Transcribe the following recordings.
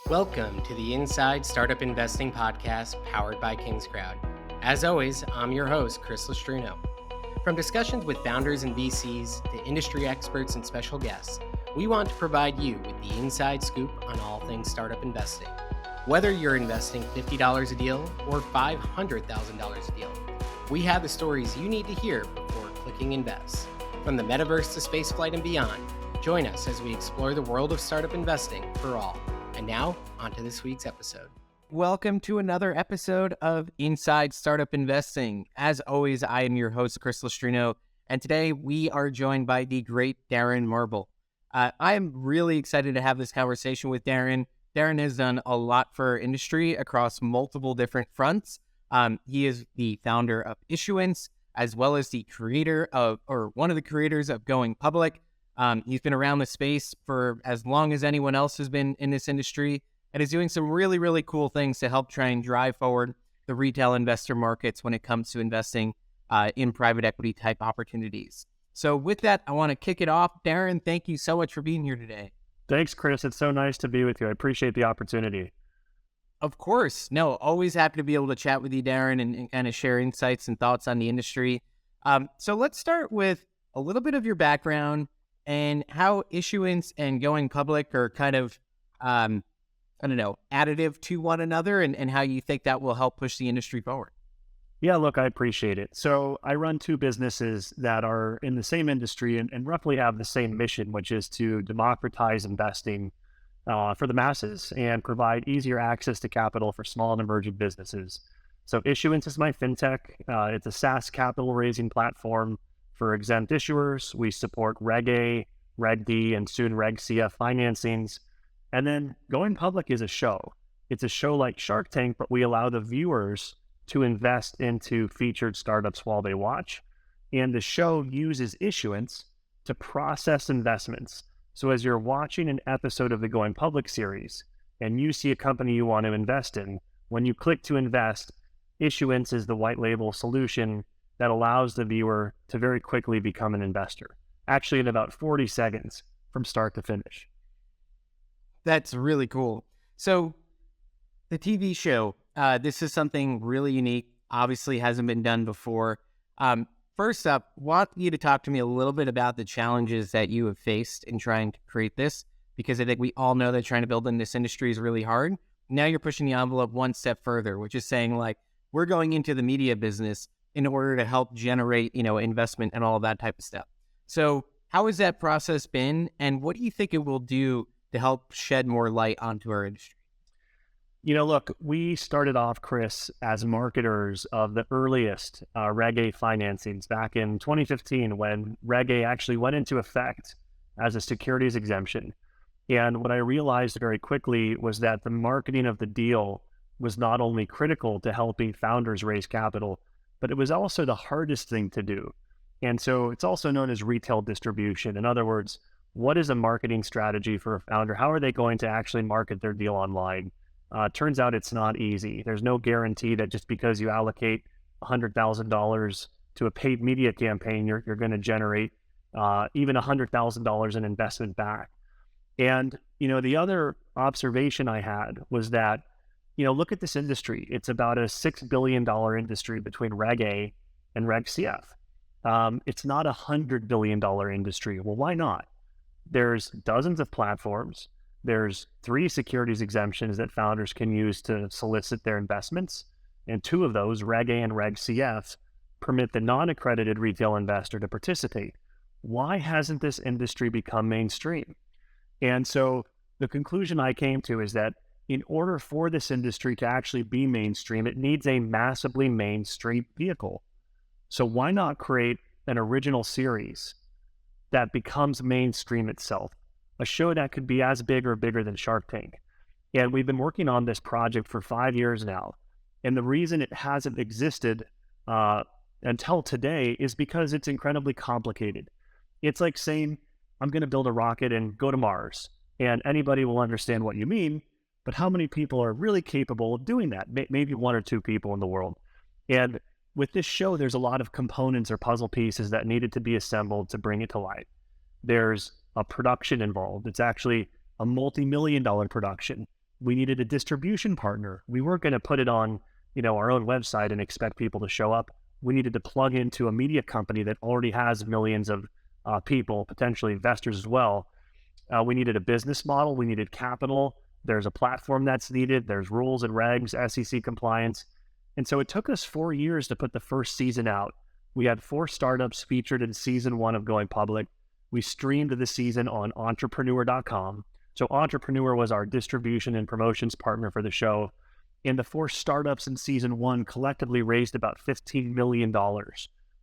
Welcome to the Inside Startup Investing Podcast powered by King's Crowd. As always, I'm your host, Chris Lustrino. From discussions with founders and VCs to industry experts and special guests, we want to provide you with the inside scoop on all things startup investing. Whether you're investing $50 a deal or $500,000 a deal, we have the stories you need to hear before clicking invest. From the metaverse to spaceflight and beyond, join us as we explore the world of startup investing for all. And now, on to this week's episode. Welcome to another episode of Inside Startup Investing. As always, I am your host, Chris Lustrino, and today we are joined by the great Darren Marble. I am really excited to have this conversation with Darren. Darren has done a lot for our industry across multiple different fronts. He is the founder of Issuance, as well as the creator of, or one of the creators of Going Public. He's been around the space for as long as anyone else has been in this industry and is doing some really, really cool things to help try and drive forward the retail investor markets when it comes to investing in private equity type opportunities. So with that, I want to kick it off. Darren, thank you so much for being here today. Thanks, Chris. It's so nice to be with you. I appreciate the opportunity. Of course. No, always happy to be able to chat with you, Darren, and kind of share insights and thoughts on the industry. So let's start with a little bit of your background and how Issuance and Going Public are kind of, additive to one another and how you think that will help push the industry forward. Yeah, look, I appreciate it. So I run two businesses that are in the same industry and roughly have the same mission, which is to democratize investing for the masses and provide easier access to capital for small and emerging businesses. So Issuance is my fintech. It's a SaaS capital raising platform for exempt issuers. We support Reg A, Reg D, and soon Reg CF financings. And then Going Public is a show. It's a show like Shark Tank, but we allow the viewers to invest into featured startups while they watch. And the show uses Issuance to process investments. So as you're watching an episode of the Going Public series and you see a company you want to invest in, when you click to invest, Issuance is the white label solution that allows the viewer to very quickly become an investor, actually in about 40 seconds from start to finish. That's really cool. So the TV show, this is something really unique, obviously hasn't been done before. First up, want you to talk to me a little bit about the challenges that you have faced in trying to create this, because I think we all know that trying to build in this industry is really hard. Now you're pushing the envelope one step further, which is saying like, we're going into the media business in order to help generate, investment and all of that type of stuff. So how has that process been? And what do you think it will do to help shed more light onto our industry? Look, we started off, Chris, as marketers of the earliest Reg A financings back in 2015 when Reg A actually went into effect as a securities exemption. And what I realized very quickly was that the marketing of the deal was not only critical to helping founders raise capital, but it was also the hardest thing to do. And so it's also known as retail distribution. In other words, what is a marketing strategy for a founder? How are they going to actually market their deal online? Turns out it's not easy. There's no guarantee that just because you allocate $100,000 to a paid media campaign, you're going to generate even $100,000 in investment back. And, the other observation I had was that, look at this industry. It's about a $6 billion industry between Reg A and Reg CF. It's not a $100 billion industry. Well, why not? There's dozens of platforms. There's 3 securities exemptions that founders can use to solicit their investments. And 2 of those, Reg A and Reg CF, permit the non-accredited retail investor to participate. Why hasn't this industry become mainstream? And so the conclusion I came to is that in order for this industry to actually be mainstream, it needs a massively mainstream vehicle. So why not create an original series that becomes mainstream itself? A show that could be as big or bigger than Shark Tank. And we've been working on this project for 5 years now. And the reason it hasn't existed until today is because it's incredibly complicated. It's like saying, I'm going to build a rocket and go to Mars. And anybody will understand what you mean, but how many people are really capable of doing that? Maybe 1 or 2 people in the world. And with this show, there's a lot of components or puzzle pieces that needed to be assembled to bring it to life. There's a production involved. It's actually a multi-million-dollar production. We needed a distribution partner. We weren't going to put it on, our own website and expect people to show up. We needed to plug into a media company that already has millions of people, potentially investors as well. We needed a business model. We needed capital. There's a platform that's needed. There's rules and regs, SEC compliance. And so it took us 4 years to put the first season out. We had 4 startups featured in season 1 of going public. We streamed the season on entrepreneur.com. So Entrepreneur was our distribution and promotions partner for the show. And the 4 startups in season 1 collectively raised about $15 million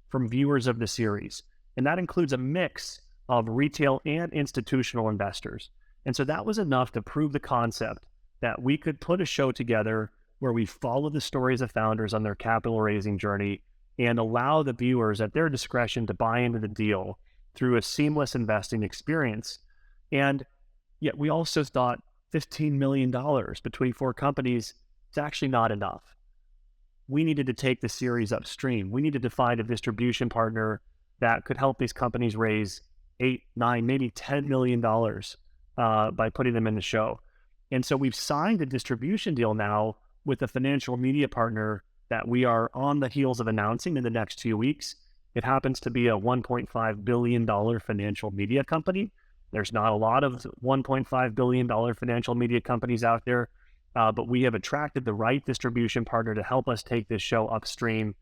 from viewers of the series. And that includes a mix of retail and institutional investors. And so that was enough to prove the concept that we could put a show together where we follow the stories of founders on their capital raising journey and allow the viewers at their discretion to buy into the deal through a seamless investing experience. And yet we also thought $15 million between 4 companies is actually not enough. We needed to take the series upstream. We needed to find a distribution partner that could help these companies raise $8, $9, maybe $10 million by putting them in the show. And so we've signed a distribution deal now with a financial media partner that we are on the heels of announcing in the next 2 weeks. It happens to be a $1.5 billion financial media company. There's not a lot of $1.5 billion financial media companies out there, but we have attracted the right distribution partner to help us take this show upstream.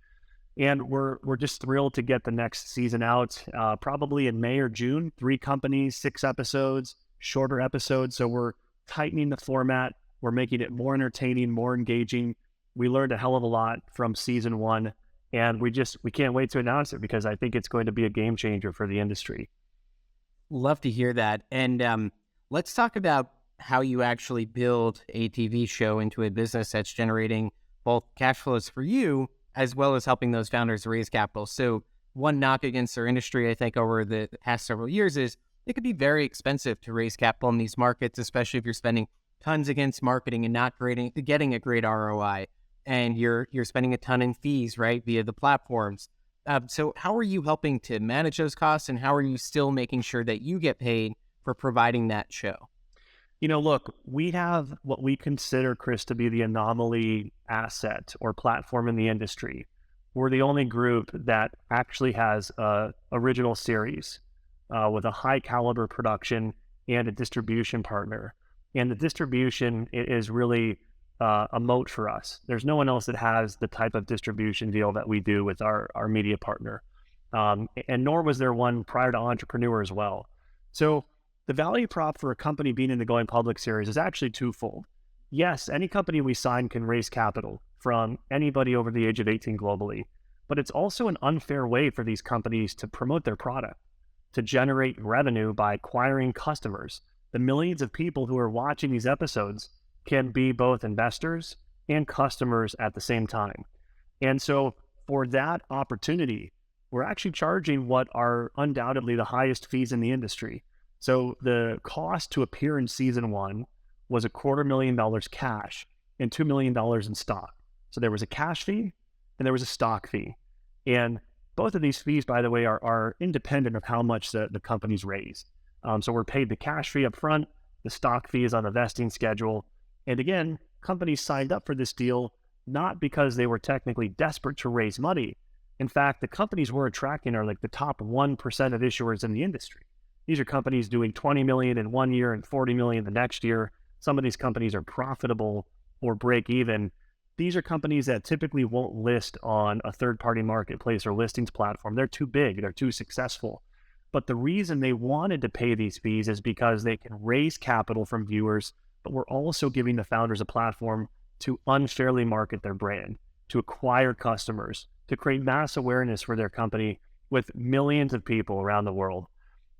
And we're just thrilled to get the next season out, probably in May or June. 3 companies, 6 episodes, shorter episodes. So we're tightening the format. We're making it more entertaining, more engaging. We learned a hell of a lot from season 1, and we can't wait to announce it because I think it's going to be a game changer for the industry. Love to hear that. And let's talk about how you actually build a TV show into a business that's generating both cash flows for you as well as helping those founders raise capital. So one knock against our industry, I think, over the past several years is it could be very expensive to raise capital in these markets, especially if you're spending tons against marketing and not getting a great ROI. And you're spending a ton in fees, right, via the platforms. So how are you helping to manage those costs, and how are you still making sure that you get paid for providing that show? Look, we have what we consider, Chris, to be the anomaly asset or platform in the industry. We're the only group that actually has a original series with a high caliber production and a distribution partner. And the distribution is really a moat for us. There's no one else that has the type of distribution deal that we do with our media partner. And nor was there one prior to Entrepreneur as well. So the value prop for a company being in the Going Public series is actually twofold. Yes, any company we sign can raise capital from anybody over the age of 18 globally, but it's also an unfair way for these companies to promote their product, to generate revenue by acquiring customers. The millions of people who are watching these episodes can be both investors and customers at the same time. And so for that opportunity, we're actually charging what are undoubtedly the highest fees in the industry. So the cost to appear in season 1 was $250,000 cash and $2 million in stock. So there was a cash fee and there was a stock fee. And both of these fees, by the way, are independent of how much the companies raise. So we're paid the cash fee up front, the stock fee is on a vesting schedule. And again, companies signed up for this deal not because they were technically desperate to raise money. In fact, the companies we're attracting are like the top 1% of issuers in the industry. These are companies doing 20 million in 1 year and 40 million the next year. Some of these companies are profitable or break even. These are companies that typically won't list on a third-party marketplace or listings platform. They're too big, they're too successful. But the reason they wanted to pay these fees is because they can raise capital from viewers, but we're also giving the founders a platform to unfairly market their brand, to acquire customers, to create mass awareness for their company with millions of people around the world.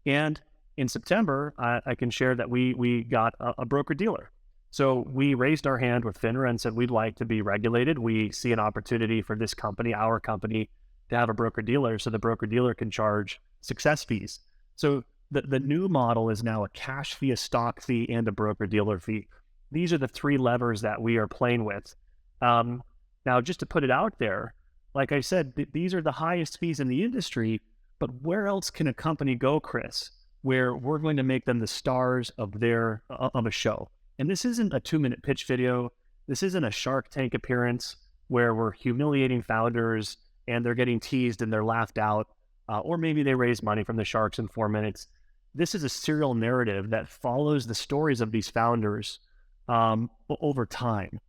And in September, I can share that we got a broker-dealer. So we raised our hand with FINRA and said we'd like to be regulated. We see an opportunity for this company, our company, to have a broker-dealer so the broker-dealer can charge success fees. So the new model is now a cash fee, a stock fee, and a broker-dealer fee. These are the 3 levers that we are playing with. Now, just to put it out there, like I said, these are the highest fees in the industry, but where else can a company go, Chris, where we're going to make them the stars of a show? And this isn't a 2-minute pitch video. This isn't a Shark Tank appearance where we're humiliating founders and they're getting teased and they're laughed out, or maybe they raise money from the sharks in 4 minutes. This is a serial narrative that follows the stories of these founders over time,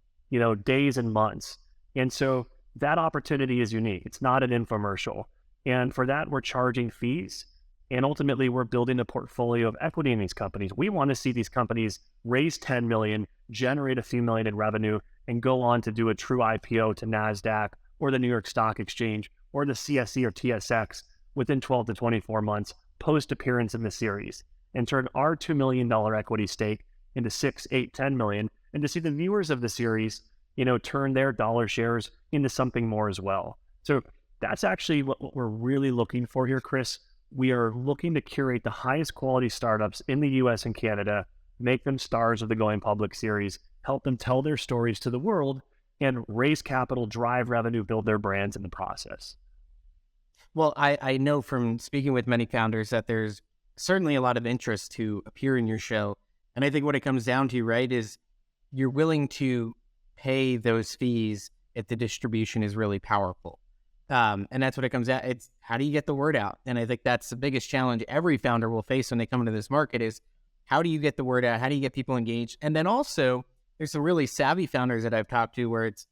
days and months. And so that opportunity is unique. It's not an infomercial. And for that, we're charging fees. And ultimately, we're building a portfolio of equity in these companies. We want to see these companies raise 10 million, generate a few million in revenue, and go on to do a true IPO to NASDAQ or the New York Stock Exchange or the CSE or TSX within 12 to 24 months post appearance in the series, and turn our $2 million equity stake into 6, 8, 10 million, and to see the viewers of the series, turn their dollar shares into something more as well. So that's actually what we're really looking for here, Chris. We are looking to curate the highest quality startups in the US and Canada, make them stars of the Going Public series, help them tell their stories to the world, and raise capital, drive revenue, build their brands in the process. Well, I know from speaking with many founders that there's certainly a lot of interest to appear in your show. And I think what it comes down to, right, is you're willing to pay those fees if the distribution is really powerful. And that's what it comes at. It's how do you get the word out? And I think that's the biggest challenge every founder will face when they come into this market is how do you get the word out? How do you get people engaged? And then also there's some really savvy founders that I've talked to where it's,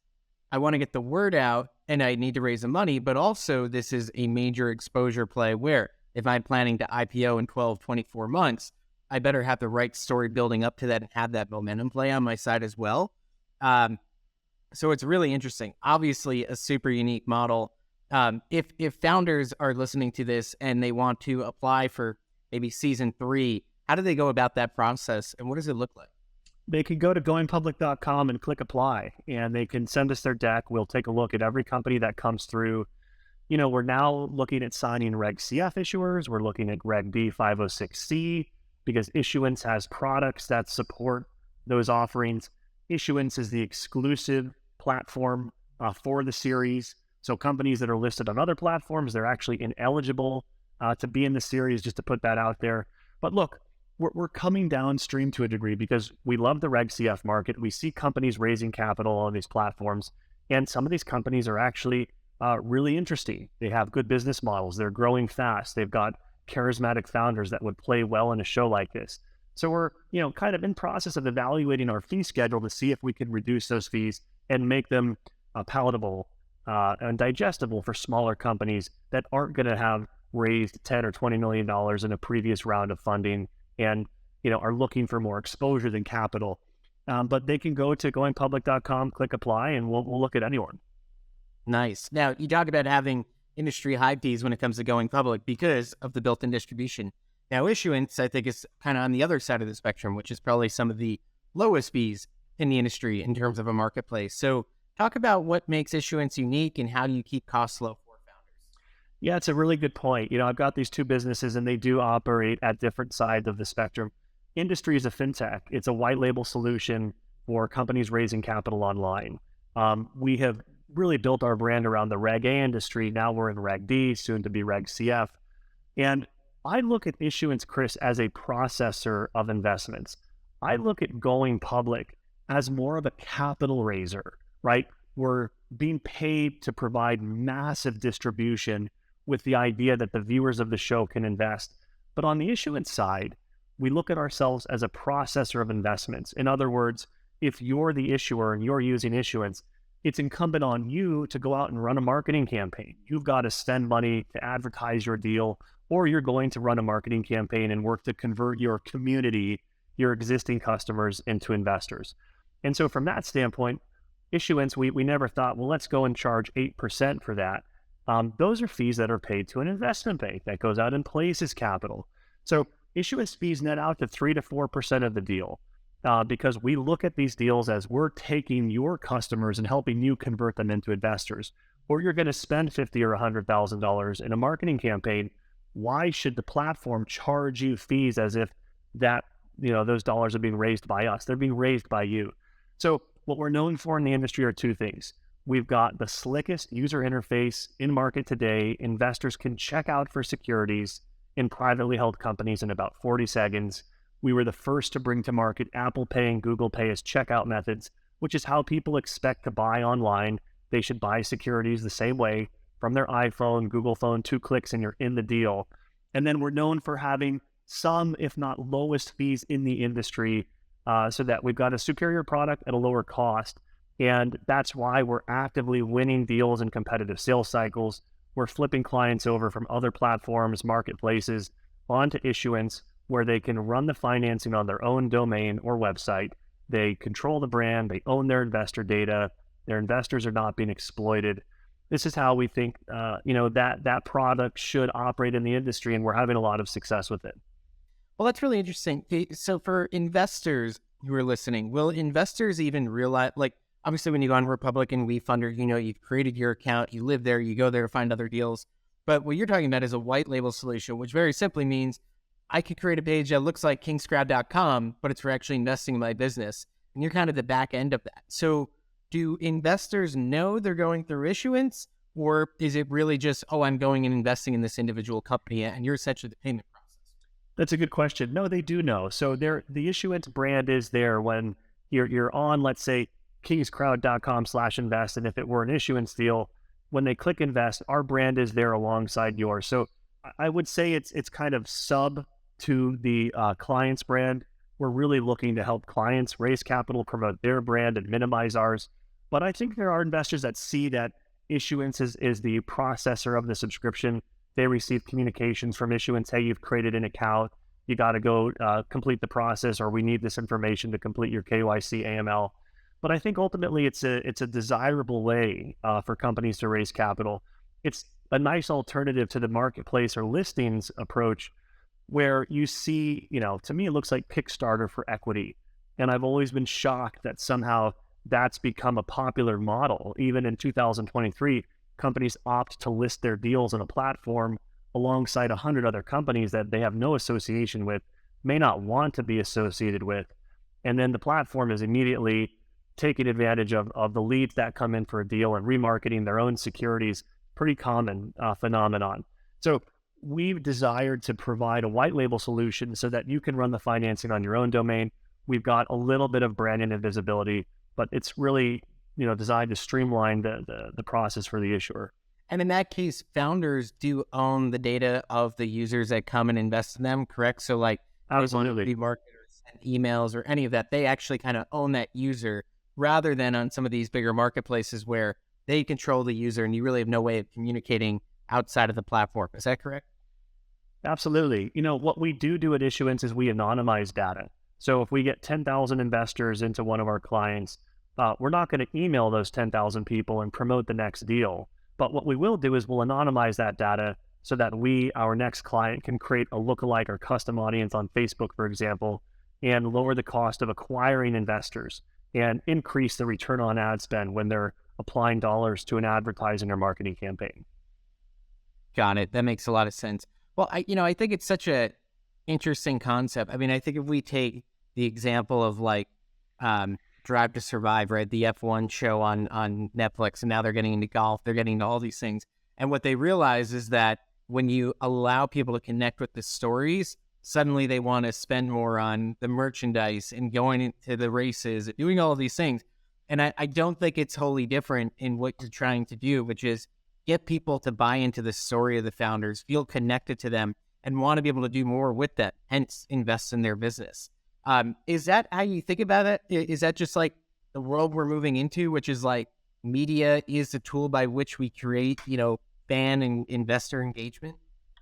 I want to get the word out and I need to raise the money, but also this is a major exposure play where if I'm planning to IPO in 12, 24 months, I better have the right story building up to that and have that momentum play on my side as well. So it's really interesting. Obviously a super unique model. If founders are listening to this and they want to apply for maybe season 3, how do they go about that process and what does it look like? They can go to goingpublic.com and click apply, and they can send us their deck. We'll take a look at every company that comes through. We're now looking at signing Reg CF issuers. We're looking at Reg B 506C because Issuance has products that support those offerings. Issuance is the exclusive platform for the series. So companies that are listed on other platforms, they're actually ineligible to be in the series, just to put that out there. But look, we're coming downstream to a degree because we love the Reg CF market. We see companies raising capital on these platforms, and some of these companies are actually really interesting. They have good business models. They're growing fast. They've got charismatic founders that would play well in a show like this. So we're, kind of in process of evaluating our fee schedule to see if we can reduce those fees and make them palatable and digestible for smaller companies that aren't going to have raised $10 or $20 million in a previous round of funding and, are looking for more exposure than capital. But they can go to goingpublic.com, click apply, and we'll look at anyone. Nice. Now, you talk about having industry high fees when it comes to going public because of the built-in distribution. Now, Issuance, I think, is kind of on the other side of the spectrum, which is probably some of the lowest fees in the industry in terms of a marketplace. So talk about what makes Issuance unique and how do you keep costs low for founders? Yeah, it's a really good point. I've got these two businesses and they do operate at different sides of the spectrum. Industry is a fintech. It's a white label solution for companies raising capital online. We have really built our brand around the Reg A industry. Now we're in Reg D, soon to be Reg CF. And I look at Issuance, Chris, as a processor of investments. I look at going public as more of a capital raiser, right? We're being paid to provide massive distribution with the idea that the viewers of the show can invest. But on the Issuance side, we look at ourselves as a processor of investments. In other words, if you're the issuer and you're using Issuance, it's incumbent on you to go out and run a marketing campaign. You've got to spend money to advertise your deal, or you're going to run a marketing campaign and work to convert your community, your existing customers, into investors. And so from that standpoint, Issuance, we never thought, well, let's go and charge 8% for that. Those are fees that are paid to an investment bank that goes out and places capital. So Issuance fees net out to 3 to 4% of the deal. Because we look at these deals as we're taking your customers and helping you convert them into investors. Or you're going to spend $50,000 or $100,000 in a marketing campaign. Why should the platform charge you fees as if that, those dollars are being raised by us? They're being raised by you. So what we're known for in the industry are two things. We've got the slickest user interface in market today. Investors can check out for securities in privately held companies in about 40 seconds. We were the first to bring to market Apple Pay and Google Pay as checkout methods, which is how people expect to buy online. They should buy securities the same way from their iPhone, Google phone, 2 clicks and you're in the deal. And then we're known for having some, if not lowest fees in the industry, so that we've got a superior product at a lower cost. And that's why we're actively winning deals in competitive sales cycles. We're flipping clients over from other platforms, marketplaces, onto Issuance, where they can run the financing on their own domain or website. They control the brand, they own their investor data, their investors are not being exploited. This is how we think, that product should operate in the industry, and we're having a lot of success with it. Well, that's really interesting. So for investors who are listening, will investors even realize, like, obviously when you go on Republican WeFunder, you've created your account, you live there, you go there to find other deals. But what you're talking about is a white label solution, which very simply means I could create a page that looks like kingscrowd.com, but it's for actually investing in my business. And you're kind of the back end of that. So do investors know they're going through Issuance, or is it really just, I'm going and investing in this individual company and you're essentially the payment process? That's a good question. No, they do know. So the Issuance brand is there when you're on, let's say, kingscrowd.com/invest. And if it were an Issuance deal, when they click invest, our brand is there alongside yours. So I would say it's kind of sub to the client's brand. We're really looking to help clients raise capital, promote their brand, and minimize ours. But I think there are investors that see that Issuance is the processor of the subscription. They receive communications from Issuance. Hey, you've created an account. You got to go complete the process, or we need this information to complete your KYC AML. But I think ultimately it's a desirable way for companies to raise capital. It's a nice alternative to the marketplace or listings approach, where you see, to me, it looks like Kickstarter for equity. And I've always been shocked that somehow that's become a popular model. Even in 2023, companies opt to list their deals on a platform alongside 100 other companies that they have no association with, may not want to be associated with. And then the platform is immediately taking advantage of the leads that come in for a deal and remarketing their own securities. Pretty common phenomenon. So we've desired to provide a white label solution so that you can run the financing on your own domain. We've got a little bit of branding and visibility, but it's really designed to streamline the process for the issuer. And in that case, founders do own the data of the users that come and invest in them, correct? So like, absolutely, marketers and emails or any of that, they actually kind of own that user, rather than on some of these bigger marketplaces where they control the user and you really have no way of communicating outside of the platform. Is that correct? Absolutely. What we do at Issuance is we anonymize data. So if we get 10,000 investors into one of our clients, we're not going to email those 10,000 people and promote the next deal. But what we will do is we'll anonymize that data so that our next client, can create a lookalike or custom audience on Facebook, for example, and lower the cost of acquiring investors and increase the return on ad spend when they're applying dollars to an advertising or marketing campaign. Got it. That makes a lot of sense. Well, I think it's such a interesting concept. I mean, I think if we take the example of like Drive to Survive, right? The F1 show on Netflix, and now they're getting into golf, they're getting into all these things. And what they realize is that when you allow people to connect with the stories, suddenly they want to spend more on the merchandise and going into the races, doing all of these things. And I don't think it's wholly different in what you're trying to do, which is get people to buy into the story of the founders, feel connected to them, and want to be able to do more with that, hence invest in their business. Is that how you think about it? Is that just like the world we're moving into, which is like media is the tool by which we create, fan and investor engagement?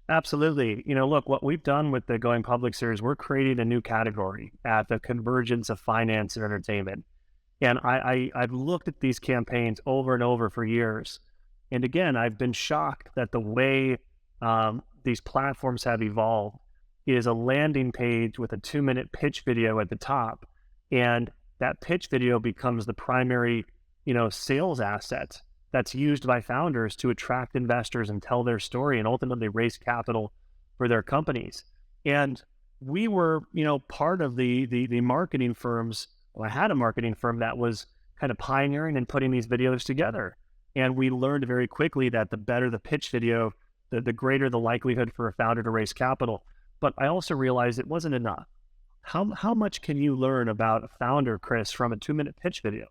Absolutely. Look, what we've done with the Going Public series, we're creating a new category at the convergence of finance and entertainment. And I've looked at these campaigns over and over for years. And again, I've been shocked that the way these platforms have evolved is a landing page with a 2-minute pitch video at the top. And that pitch video becomes the primary, sales asset that's used by founders to attract investors and tell their story and ultimately raise capital for their companies. And we were, part of the marketing firms. Well, I had a marketing firm that was kind of pioneering and putting these videos together. And we learned very quickly that the better the pitch video, the greater the likelihood for a founder to raise capital. But I also realized it wasn't enough. How much can you learn about a founder, Chris, from a 2-minute pitch video?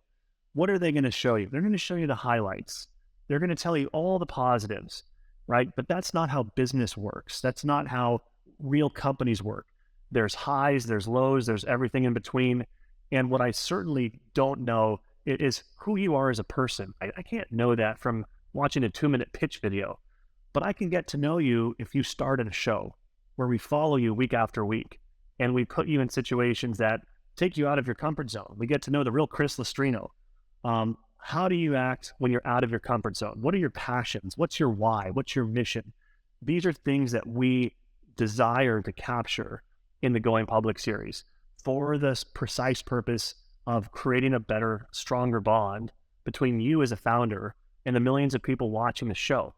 What are they going to show you? They're going to show you the highlights. They're going to tell you all the positives, right? But that's not how business works. That's not how real companies work. There's highs, there's lows, there's everything in between. And what I certainly don't know is who you are as a person. I can't know that from watching a 2-minute pitch video, but I can get to know you if you start at a show where we follow you week after week and we put you in situations that take you out of your comfort zone. We get to know the real Chris Lustrino. How do you act when you're out of your comfort zone? What are your passions? What's your why? What's your mission? These are things that we desire to capture in the Going Public series for this precise purpose of creating a better, stronger bond between you as a founder and the millions of people watching the show.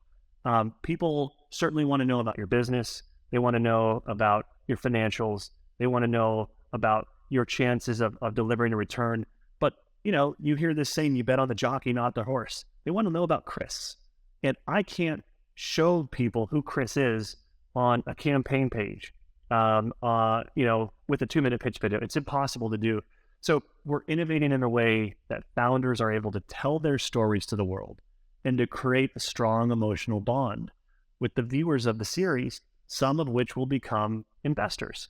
People certainly want to know about your business. They want to know about your financials. They want to know about your chances of delivering a return. But, you hear this saying, you bet on the jockey, not the horse. They want to know about Chris. And I can't show people who Chris is on a campaign page, with a 2-minute pitch video. It's impossible to do. So we're innovating in a way that founders are able to tell their stories to the world and to create a strong emotional bond with the viewers of the series, some of which will become investors.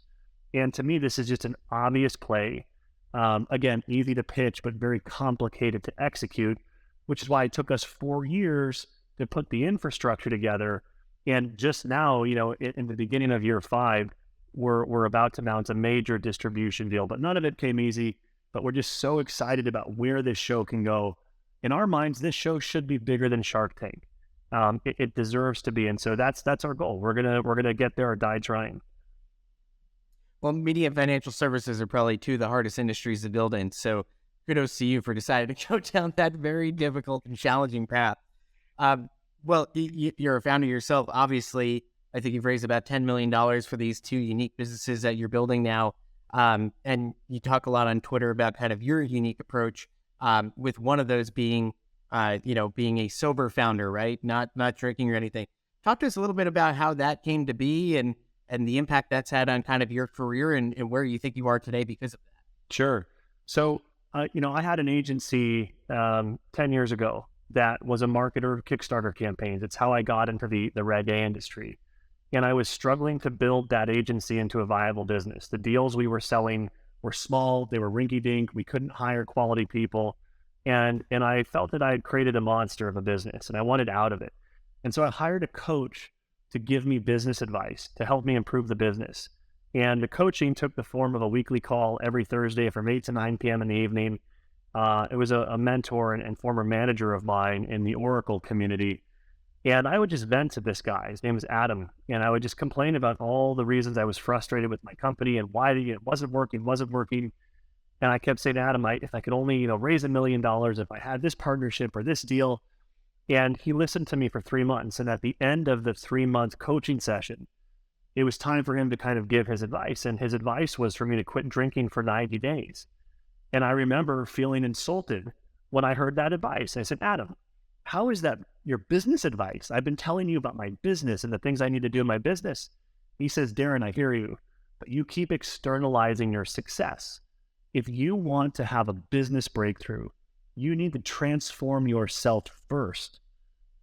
And to me, this is just an obvious play. Again, easy to pitch, but very complicated to execute, which is why it took us 4 years to put the infrastructure together. And just now, in the beginning of year 5, we're about to mount a major distribution deal, but none of it came easy. But we're just so excited about where this show can go. In our minds, this show should be bigger than Shark Tank. It deserves to be, and so that's our goal. We're gonna get there or die trying. Well, media and financial services are probably two of the hardest industries to build in. So kudos to you for deciding to go down that very difficult and challenging path. Well, you're a founder yourself. Obviously, I think you've raised about $10 million for these 2 unique businesses that you're building now. And you talk a lot on Twitter about kind of your unique approach, with one of those being, being a sober founder, right? Not drinking or anything. Talk to us a little bit about how that came to be and the impact that's had on kind of your career and where you think you are today because of that. Sure. So, I had an agency 10 years ago that was a marketer of Kickstarter campaigns. It's how I got into the Reg A industry. And I was struggling to build that agency into a viable business. The deals we were selling were small. They were rinky-dink. We couldn't hire quality people. And I felt that I had created a monster of a business and I wanted out of it. And so I hired a coach to give me business advice, to help me improve the business. And the coaching took the form of a weekly call every Thursday from 8 to 9 p.m. in the evening. It was a mentor and former manager of mine in the Oracle community. And I would just vent to this guy. His name was Adam. And I would just complain about all the reasons I was frustrated with my company and why it wasn't working. And I kept saying to Adam, if I could only, raise $1 million, if I had this partnership or this deal. And he listened to me for 3 months. And at the end of the 3-month coaching session, it was time for him to kind of give his advice. And his advice was for me to quit drinking for 90 days. And I remember feeling insulted when I heard that advice. I said, Adam, how is that your business advice? I've been telling you about my business and the things I need to do in my business. He says, Darren, I hear you, but you keep externalizing your success. If you want to have a business breakthrough, you need to transform yourself first.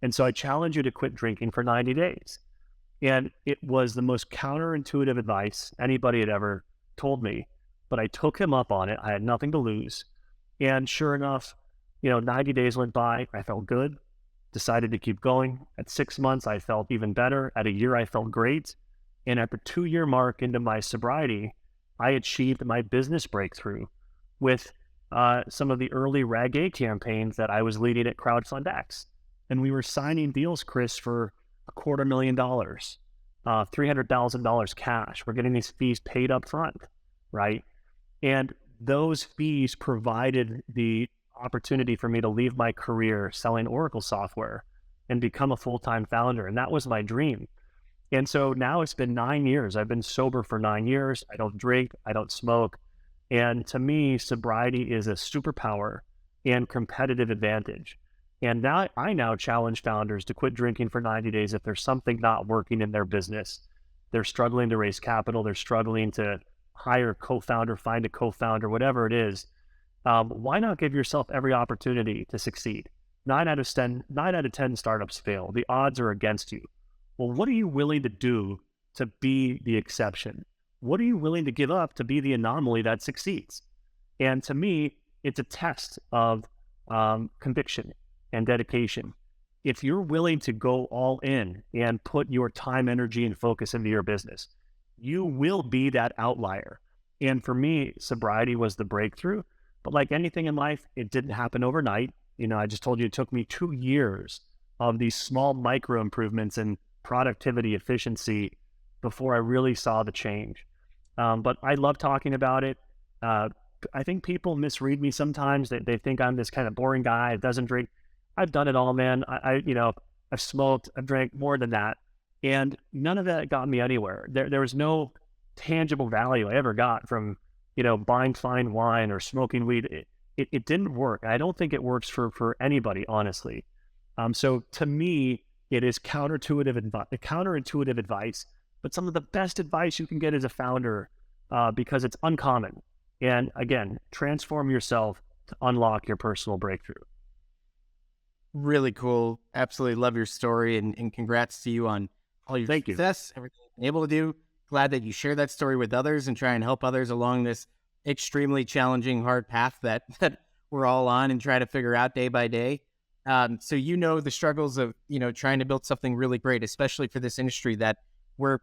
And so I challenge you to quit drinking for 90 days. And it was the most counterintuitive advice anybody had ever told me, but I took him up on it. I had nothing to lose. And sure enough, 90 days went by. I felt good, decided to keep going. At 6 months, I felt even better. At a year, I felt great. And at the 2-year mark into my sobriety, I achieved my business breakthrough with some of the early Reg A campaigns that I was leading at Crowdfunding. And we were signing deals, Chris, for $250,000, $300,000 cash. We're getting these fees paid up front, right? And those fees provided the opportunity for me to leave my career selling Oracle software and become a full-time founder. And that was my dream. And so now it's been 9 years. I've been sober for 9 years. I don't drink. I don't smoke. And to me, sobriety is a superpower and competitive advantage. And now I challenge founders to quit drinking for 90 days if there's something not working in their business. They're struggling to raise capital. They're struggling to hire a co-founder, find a co-founder, whatever it is, why not give yourself every opportunity to succeed? 9 out of 10 startups fail. The odds are against you. Well, what are you willing to do to be the exception? What are you willing to give up to be the anomaly that succeeds? And to me, it's a test of conviction and dedication. If you're willing to go all in and put your time, energy, and focus into your business, you will be that outlier. And for me, sobriety was the breakthrough. But like anything in life, it didn't happen overnight. I just told you it took me 2 years of these small micro improvements in productivity, efficiency before I really saw the change. But I love talking about it. I think people misread me sometimes. They think I'm this kind of boring guy that doesn't drink. I've done it all, man. I've smoked, I've drank more than that. And none of that got me anywhere. There was no tangible value I ever got from, buying fine wine or smoking weed. It didn't work. I don't think it works for anybody, honestly. So to me, it is counterintuitive advice, but some of the best advice you can get as a founder because it's uncommon. And again, transform yourself to unlock your personal breakthrough. Really cool. Absolutely love your story, and congrats to you on all your success, everything you've been able to do. Glad that you share that story with others and try and help others along this extremely challenging, hard path that we're all on and try to figure out day by day. So the struggles of, trying to build something really great, especially for this industry that we're,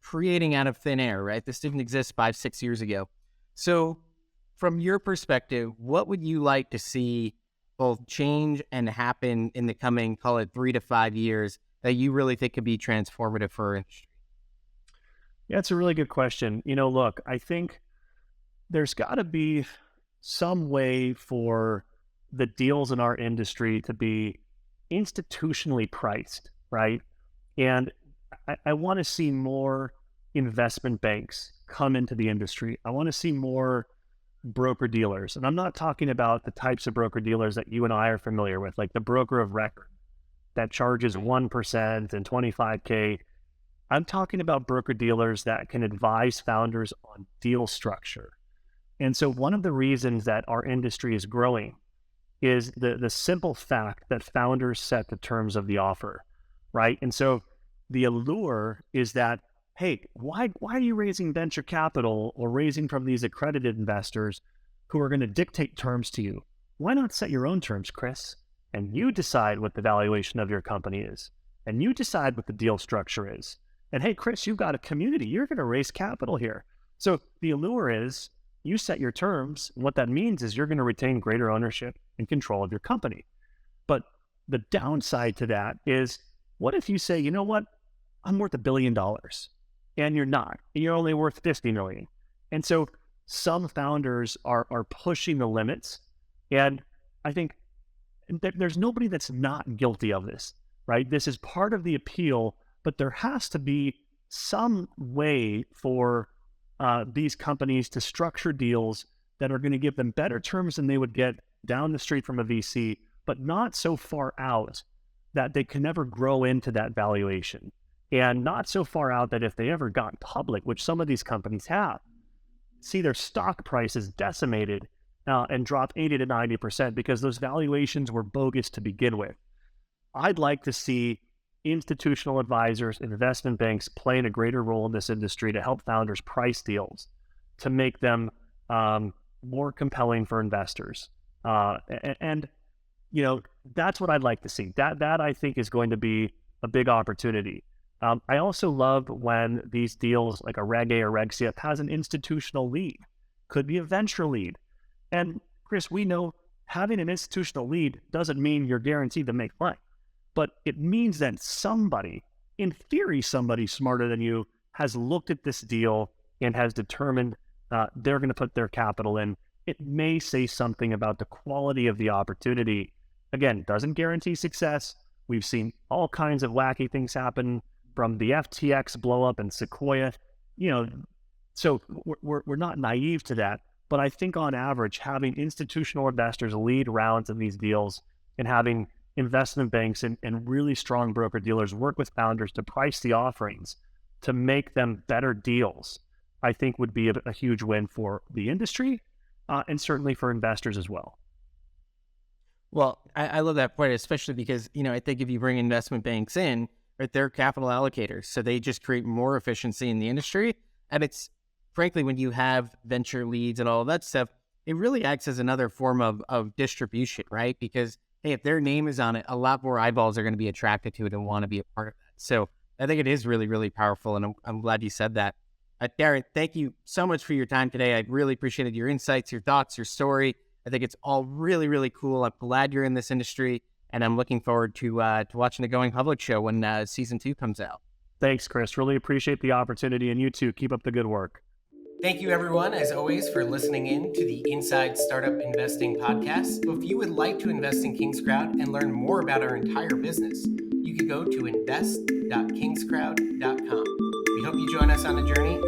creating out of thin air, right? This didn't exist 5-6 years ago. So from your perspective, what would you like to see both change and happen in the coming, call it 3 to 5 years, that you really think could be transformative for our industry? Yeah, it's a really good question. Look, I think there's got to be some way for the deals in our industry to be institutionally priced, right? And I want to see more investment banks come into the industry. I want to see more broker dealers. And I'm not talking about the types of broker dealers that you and I are familiar with, like the broker of record that charges 1% and $25K. I'm talking about broker dealers that can advise founders on deal structure. And so one of the reasons that our industry is growing is the simple fact that founders set the terms of the offer, right? And so the allure is that, hey, why are you raising venture capital or raising from these accredited investors who are going to dictate terms to you? Why not set your own terms, Chris? And you decide what the valuation of your company is. And you decide what the deal structure is. And hey, Chris, you've got a community. You're going to raise capital here. So the allure is you set your terms. And what that means is you're going to retain greater ownership and control of your company. But the downside to that is, what if you say, you know what? I'm worth $1 billion. And you're not. You're only worth 50 million. And so some founders are pushing the limits. And I think there's nobody that's not guilty of this, right? This is part of the appeal, but there has to be some way for these companies to structure deals that are going to give them better terms than they would get down the street from a VC, but not so far out that they can never grow into that valuation. And not so far out that if they ever got public, which some of these companies have, see their stock prices decimated and drop 80 to 90% because those valuations were bogus to begin with. I'd like to see institutional advisors, investment banks playing a greater role in this industry to help founders price deals, to make them more compelling for investors. And that's what I'd like to see. That I think is going to be a big opportunity. I also love when these deals, like a Reg A or Reg C, has an institutional lead, could be a venture lead. And Chris, we know having an institutional lead doesn't mean you're guaranteed to make money, but it means that somebody, in theory, somebody smarter than you has looked at this deal and has determined they're going to put their capital in. It may say something about the quality of the opportunity. Again, doesn't guarantee success. We've seen all kinds of wacky things happen, from the FTX blow up and Sequoia, so we're not naive to that. But I think on average, having institutional investors lead rounds in these deals and having investment banks and really strong broker dealers work with founders to price the offerings to make them better deals I think would be a huge win for the industry and certainly for investors as well. Well, I love that point, especially because, I think if you bring investment banks in, right, they're capital allocators. So they just create more efficiency in the industry. And it's frankly, when you have venture leads and all of that stuff, it really acts as another form of distribution, right? Because, hey, if their name is on it, a lot more eyeballs are going to be attracted to it and want to be a part of that. So I think it is really, really powerful. And I'm glad you said that. Darren, thank you so much for your time today. I really appreciated your insights, your thoughts, your story. I think it's all really, really cool. I'm glad you're in this industry, and I'm looking forward to watching the Going Public show when season 2 comes out. Thanks, Chris. Really appreciate the opportunity, and you too. Keep up the good work. Thank you, everyone, as always, for listening in to the Inside Startup Investing podcast. If you would like to invest in King's Crowd and learn more about our entire business, you can go to invest.kingscrowd.com. We hope you join us on the journey